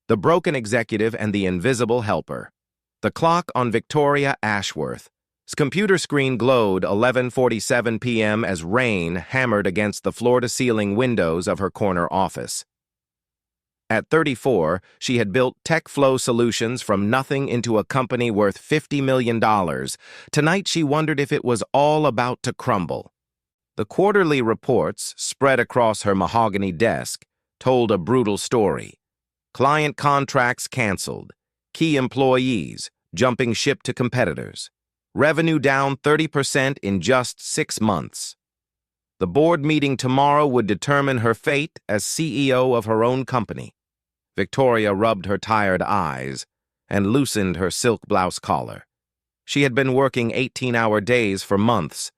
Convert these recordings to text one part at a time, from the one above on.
The Broken Executive and the Invisible Helper. The clock on Victoria Ashworth's computer screen glowed 11:47 p.m. as rain hammered against the floor-to-ceiling windows of her corner office. At 34, she had built tech flow solutions from nothing into a company worth $50 million. Tonight, she wondered if it was all about to crumble. The quarterly reports, spread across her mahogany desk, told a brutal story. Client contracts canceled. Key employees jumping ship to competitors. Revenue down 30% in just 6 months. The board meeting tomorrow would determine her fate as CEO of her own company. Victoria rubbed her tired eyes and loosened her silk blouse collar. She had been working 18-hour days for months,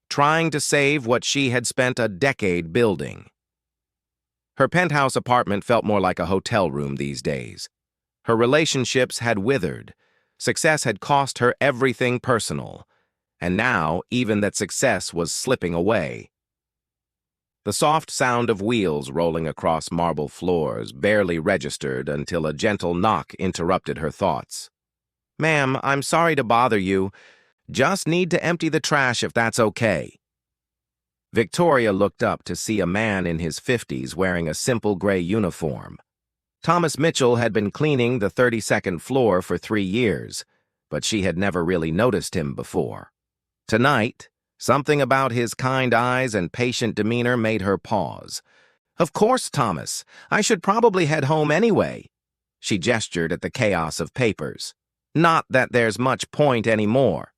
trying to save what she had spent a decade building. Her penthouse apartment felt more like a hotel room these days. Her relationships had withered. Success had cost her everything personal, and now even that success was slipping away. The soft sound of wheels rolling across marble floors barely registered until a gentle knock interrupted her thoughts. "Ma'am, I'm sorry to bother you. Just need to empty the trash if that's okay." Victoria looked up to see a man in his 50s wearing a simple gray uniform. Thomas Mitchell had been cleaning the 32nd floor for 3 years, but she had never really noticed him before. Tonight, something about his kind eyes and patient demeanor made her pause. "Of course, Thomas. I should probably head home anyway." She gestured at the chaos of papers. "Not that there's much point anymore."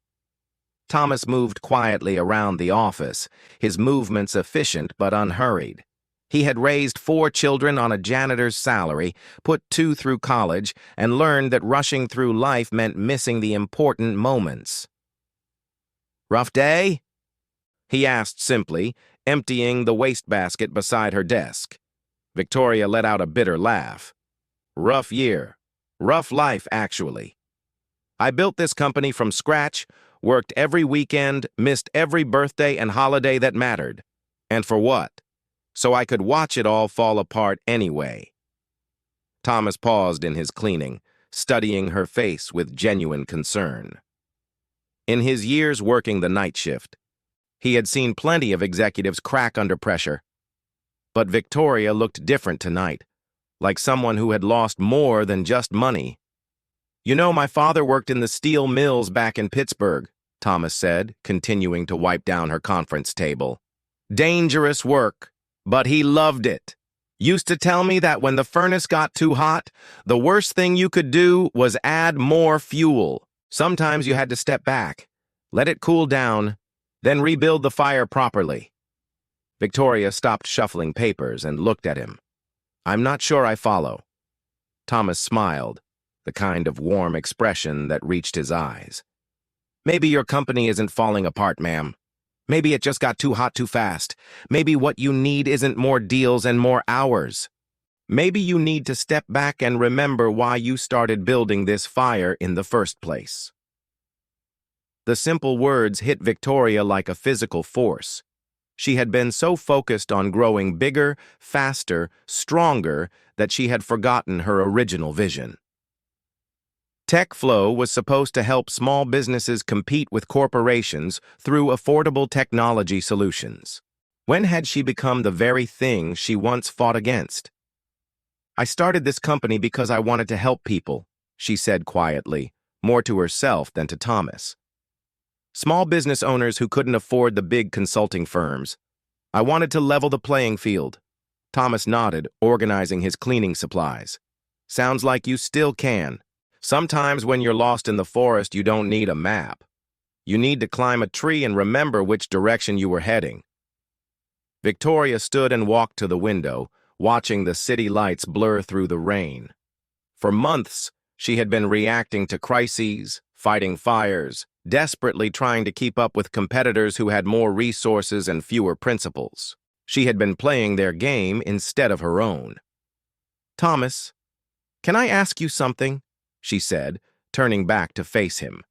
Thomas moved quietly around the office, his movements efficient but unhurried. He had raised 4 children on a janitor's salary, put 2 through college, and learned that rushing through life meant missing the important moments. "Rough day?" he asked simply, emptying the wastebasket beside her desk. Victoria let out a bitter laugh. "Rough year. Rough life, actually. I built this company from scratch, worked every weekend, missed every birthday and holiday that mattered. And for what? So I could watch it all fall apart anyway." Thomas paused in his cleaning, studying her face with genuine concern. In his years working the night shift, he had seen plenty of executives crack under pressure. But Victoria looked different tonight, like someone who had lost more than just money. "You know, my father worked in the steel mills back in Pittsburgh," Thomas said, continuing to wipe down her conference table. "Dangerous work, but he loved it. Used to tell me that when the furnace got too hot, the worst thing you could do was add more fuel. Sometimes you had to step back, let it cool down, then rebuild the fire properly." Victoria stopped shuffling papers and looked at him. "I'm not sure I follow." Thomas smiled, the kind of warm expression that reached his eyes. "Maybe your company isn't falling apart, ma'am. Maybe it just got too hot too fast. Maybe what you need isn't more deals and more hours. Maybe you need to step back and remember why you started building this fire in the first place." The simple words hit Victoria like a physical force. She had been so focused on growing bigger, faster, stronger that she had forgotten her original vision. TechFlow was supposed to help small businesses compete with corporations through affordable technology solutions. When had she become the very thing she once fought against? "I started this company because I wanted to help people," she said quietly, more to herself than to Thomas. "Small business owners who couldn't afford the big consulting firms. I wanted to level the playing field." Thomas nodded, organizing his cleaning supplies. "Sounds like you still can. Sometimes when you're lost in the forest, you don't need a map. You need to climb a tree and remember which direction you were heading." Victoria stood and walked to the window, watching the city lights blur through the rain. For months, she had been reacting to crises, fighting fires, desperately trying to keep up with competitors who had more resources and fewer principles. She had been playing their game instead of her own. "Thomas, can I ask you something?" she said, turning back to face him.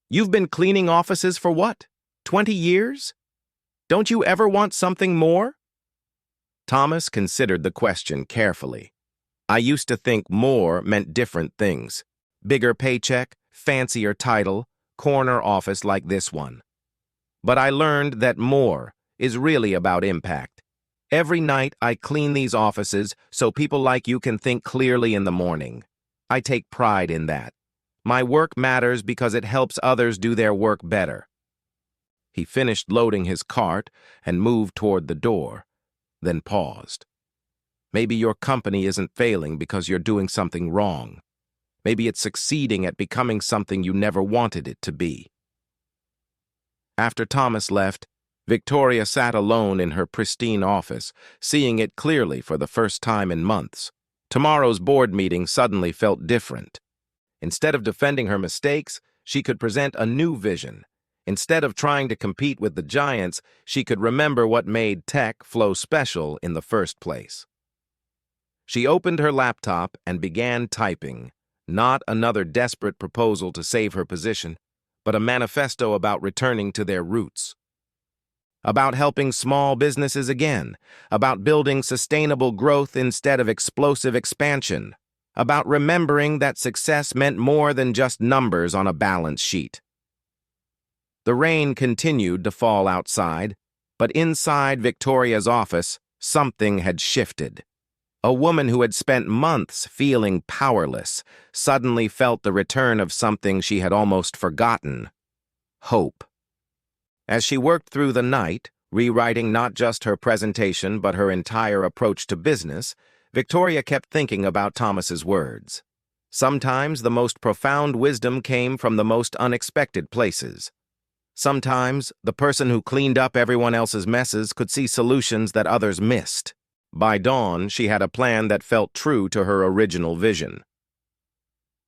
"You've been cleaning offices for what, 20 years? Don't you ever want something more?" Thomas considered the question carefully. I used to think more meant different things. Bigger paycheck, fancier title, corner office like this one. But I learned that more is really about impact. Every night I clean these offices so people like you can think clearly in the morning. I take pride in that. My work matters because it helps others do their work better. He finished loading his cart and moved toward the door, then paused. Maybe your company isn't failing because you're doing something wrong. Maybe it's succeeding at becoming something you never wanted it to be. After Thomas left, Victoria sat alone in her pristine office, seeing it clearly for the first time in months. Tomorrow's board meeting suddenly felt different. Instead of defending her mistakes, she could present a new vision. Instead of trying to compete with the giants, she could remember what made tech flow special in the first place. She opened her laptop and began typing, not another desperate proposal to save her position, but a manifesto about returning to their roots. About helping small businesses again, about building sustainable growth instead of explosive expansion, about remembering that success meant more than just numbers on a balance sheet. The rain continued to fall outside, but inside Victoria's office, something had shifted. A woman who had spent months feeling powerless suddenly felt the return of something she had almost forgotten: hope. As she worked through the night, rewriting not just her presentation but her entire approach to business, Victoria kept thinking about Thomas's words. Sometimes the most profound wisdom came from the most unexpected places. Sometimes the person who cleaned up everyone else's messes could see solutions that others missed. By dawn, she had a plan that felt true to her original vision.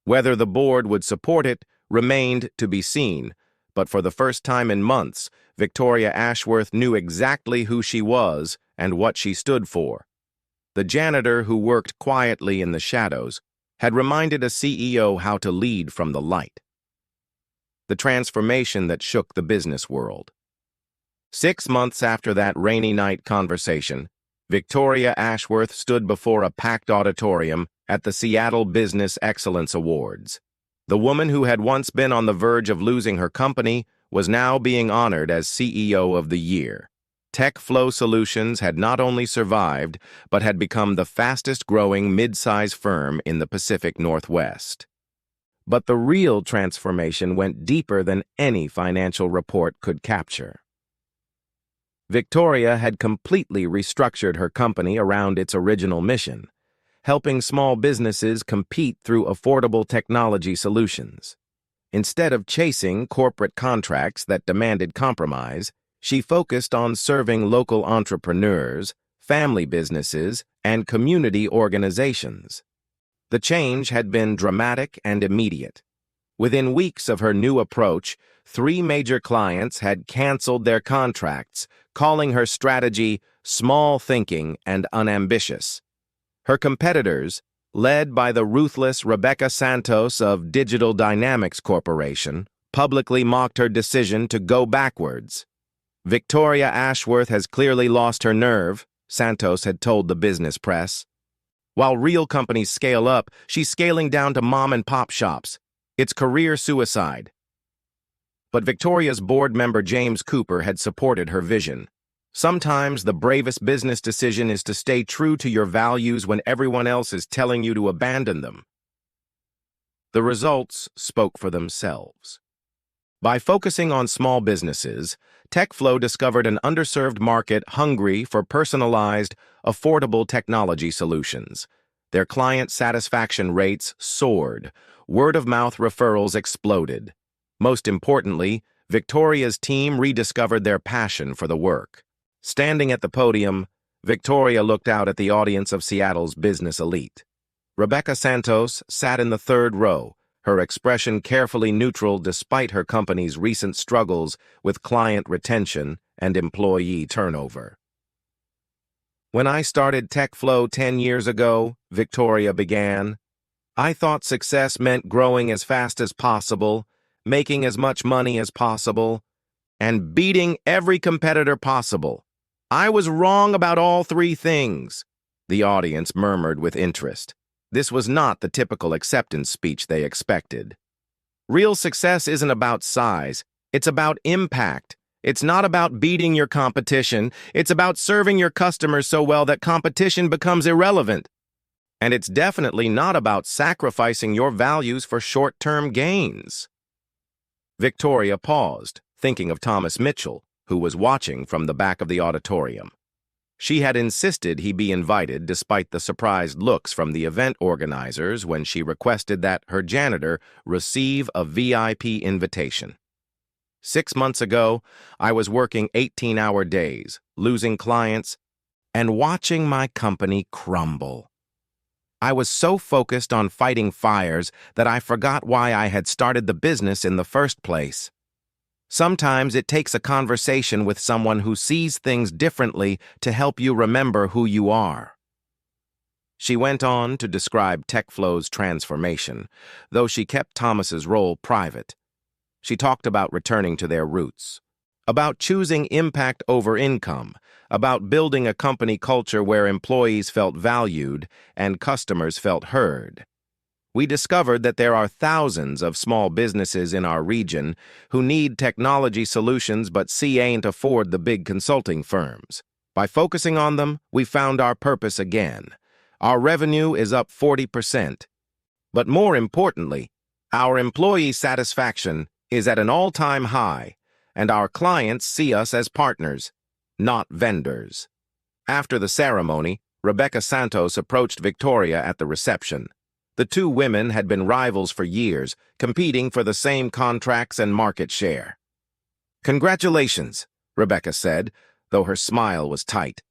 Whether the board would support it remained to be seen, but for the first time in months, Victoria Ashworth knew exactly who she was and what she stood for. The janitor who worked quietly in the shadows had reminded a CEO how to lead from the light. The transformation that shook the business world. 6 months after that rainy night conversation, Victoria Ashworth stood before a packed auditorium at the Seattle Business Excellence Awards. The woman who had once been on the verge of losing her company was now being honored as CEO of the Year. TechFlow Solutions had not only survived, but had become the fastest-growing mid-size firm in the Pacific Northwest. But the real transformation went deeper than any financial report could capture. Victoria had completely restructured her company around its original mission, helping small businesses compete through affordable technology solutions. Instead of chasing corporate contracts that demanded compromise, she focused on serving local entrepreneurs, family businesses, and community organizations. The change had been dramatic and immediate. Within weeks of her new approach, 3 major clients had canceled their contracts, calling her strategy small thinking and unambitious. Her competitors, led by the ruthless Rebecca Santos of Digital Dynamics Corporation, publicly mocked her decision to go backwards. Victoria Ashworth has clearly lost her nerve, Santos had told the business press. While real companies scale up, she's scaling down to mom-and-pop shops. It's career suicide. But Victoria's board member James Cooper had supported her vision. Sometimes the bravest business decision is to stay true to your values when everyone else is telling you to abandon them. The results spoke for themselves. By focusing on small businesses, TechFlow discovered an underserved market hungry for personalized, affordable technology solutions. Their client satisfaction rates soared. Word-of-mouth referrals exploded. Most importantly, Victoria's team rediscovered their passion for the work. Standing at the podium, Victoria looked out at the audience of Seattle's business elite. Rebecca Santos sat in the 3rd row, her expression carefully neutral despite her company's recent struggles with client retention and employee turnover. When I started TechFlow 10 years ago, Victoria began, I thought success meant growing as fast as possible, making as much money as possible, and beating every competitor possible. I was wrong about all 3 things, the audience murmured with interest. This was not the typical acceptance speech they expected. Real success isn't about size, it's about impact. It's not about beating your competition, it's about serving your customers so well that competition becomes irrelevant. And it's definitely not about sacrificing your values for short-term gains. Victoria paused, thinking of Thomas Mitchell, who was watching from the back of the auditorium. She had insisted he be invited despite the surprised looks from the event organizers when she requested that her janitor receive a VIP invitation. 6 months ago, I was working 18-hour days, losing clients, and watching my company crumble. I was so focused on fighting fires that I forgot why I had started the business in the first place. Sometimes it takes a conversation with someone who sees things differently to help you remember who you are. She went on to describe TechFlow's transformation, though she kept Thomas's role private. She talked about returning to their roots, about choosing impact over income, about building a company culture where employees felt valued and customers felt heard. We discovered that there are thousands of small businesses in our region who need technology solutions but ain't afford the big consulting firms. By focusing on them, we found our purpose again. Our revenue is up 40%. But more importantly, our employee satisfaction is at an all-time high, and our clients see us as partners, not vendors. After the ceremony, Rebecca Santos approached Victoria at the reception. The two women had been rivals for years, competing for the same contracts and market share. "Congratulations," Rebecca said, though her smile was tight.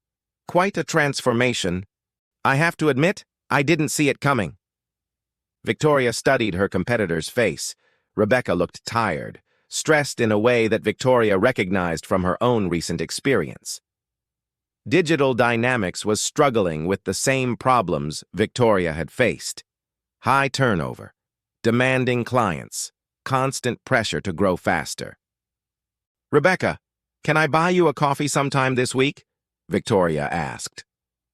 "Quite a transformation. I have to admit, I didn't see it coming." Victoria studied her competitor's face. Rebecca looked tired, stressed in a way that Victoria recognized from her own recent experience. Digital Dynamics was struggling with the same problems Victoria had faced. High turnover, demanding clients, constant pressure to grow faster. "Rebecca, can I buy you a coffee sometime this week?" Victoria asked.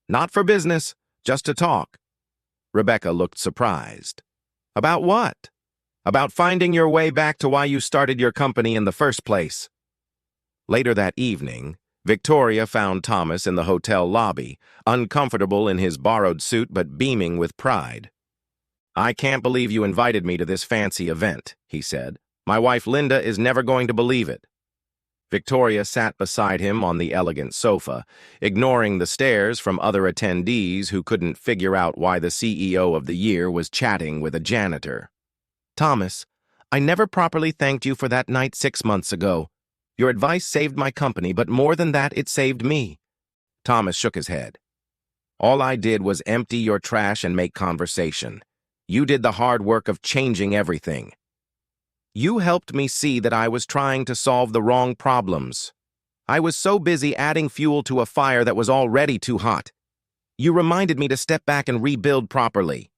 "Not for business, just to talk." Rebecca looked surprised. "About what?" "About finding your way back to why you started your company in the first place." Later that evening, Victoria found Thomas in the hotel lobby, uncomfortable in his borrowed suit but beaming with pride. "I can't believe you invited me to this fancy event," he said. "My wife Linda is never going to believe it." Victoria sat beside him on the elegant sofa, ignoring the stares from other attendees who couldn't figure out why the CEO of the year was chatting with a janitor. "Thomas, I never properly thanked you for that night 6 months ago. Your advice saved my company, but more than that, it saved me." Thomas shook his head. "All I did was empty your trash and make conversation. You did the hard work of changing everything. You helped me see that I was trying to solve the wrong problems. I was so busy adding fuel to a fire that was already too hot. You reminded me to step back and rebuild properly."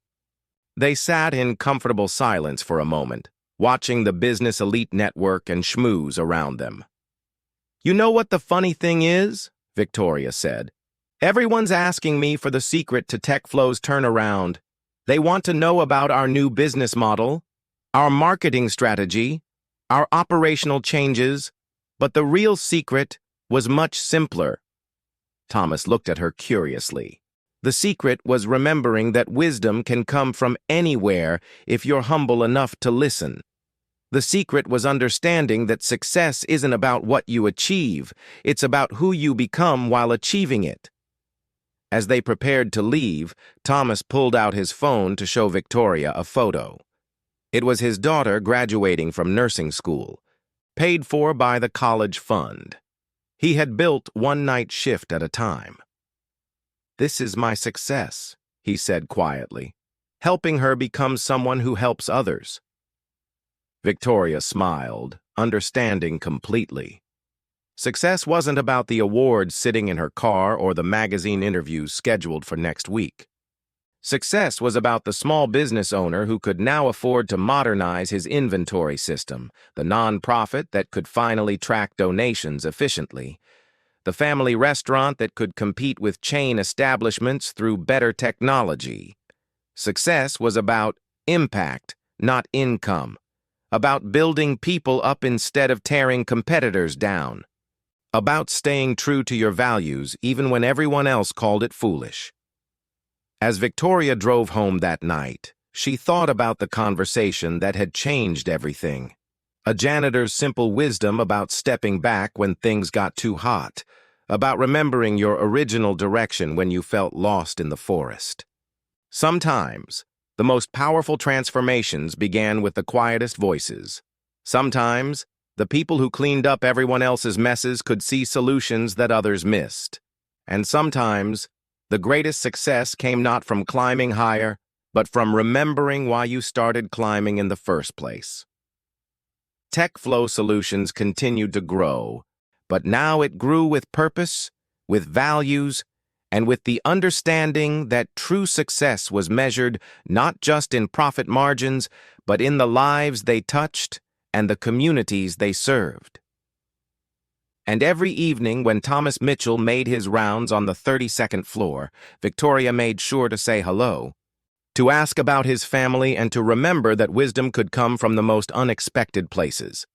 They sat in comfortable silence for a moment, watching the business elite network and schmooze around them. "You know what the funny thing is?" Victoria said. "Everyone's asking me for the secret to TechFlow's turnaround. They want to know about our new business model, our marketing strategy, our operational changes, but the real secret was much simpler." Thomas looked at her curiously. "The secret was remembering that wisdom can come from anywhere if you're humble enough to listen. The secret was understanding that success isn't about what you achieve, it's about who you become while achieving it." As they prepared to leave, Thomas pulled out his phone to show Victoria a photo. It was his daughter graduating from nursing school, paid for by the college fund. He had built one night shift at a time. "This is my success," he said quietly, "helping her become someone who helps others." Victoria smiled, understanding completely. Success wasn't about the awards sitting in her car or the magazine interviews scheduled for next week. Success was about the small business owner who could now afford to modernize his inventory system, the nonprofit that could finally track donations efficiently, the family restaurant that could compete with chain establishments through better technology. Success was about impact, not income. About building people up instead of tearing competitors down. About staying true to your values even when everyone else called it foolish. As Victoria drove home that night, she thought about the conversation that had changed everything. A janitor's simple wisdom about stepping back when things got too hot, about remembering your original direction when you felt lost in the forest. Sometimes, the most powerful transformations began with the quietest voices. Sometimes, the people who cleaned up everyone else's messes could see solutions that others missed. And sometimes, the greatest success came not from climbing higher, but from remembering why you started climbing in the first place. TechFlow Solutions continued to grow, but now it grew with purpose, with values, and with the understanding that true success was measured not just in profit margins, but in the lives they touched and the communities they served. And every evening when Thomas Mitchell made his rounds on the 32nd floor, Victoria made sure to say hello, to ask about his family and to remember that wisdom could come from the most unexpected places.